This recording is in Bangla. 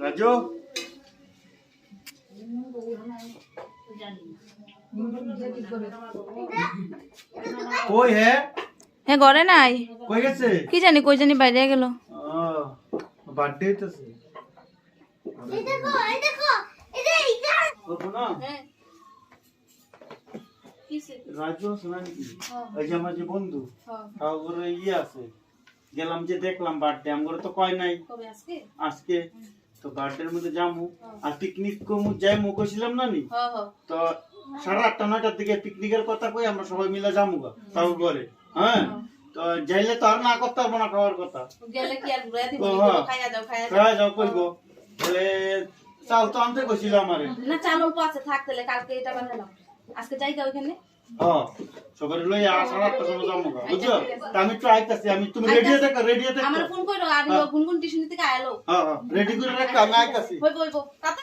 রাজু কই হে হ্যাঁ ঘরে নাই কই গেছে কি জানি কই জানি বাইরে গেল বার্থডে হইতেছে এই দেখো এইটা ও বোনা রাজু শোনা নাকি ওই যে আমার যে বন্ধু ওর ইয়ে আছে গেলাম যে দেখলাম বার্থডে আমার তো কয় নাই আজকে তো বার্থডের মধ্যে যামু আর পিকনিক কমু যাই মু কইছিলাম না নি তো 8:30 9টার দিকে পিকনিকের কথা কই আমরা সবাই মিলে যামু গা তাও করে হ্যাঁ তো যাইলে তো আর না করতে পারবো না খাওয়ার কথা গেলে কি আর ঘুরে দিব খাইয়া দাও খাওয়া যাও কইবো বলে চাল তো আনতে কইছিল আমারে না চাল অল্প আছে থাকতেলে কালকে এটা বানালাম আজকে যাই দাও ওখানে হ্যাঁ সবাই লই 8:30 সময় যামু গা বুঝছো তা আমি ট্রাই করতেছি আমি তুমি রেডি থাকো আমার ফোন কইরো আর গুনগুন টিউশন থেকে আইলো হ্যাঁ রেডি করে রাখ আমি আইতাছি হইবো তাতে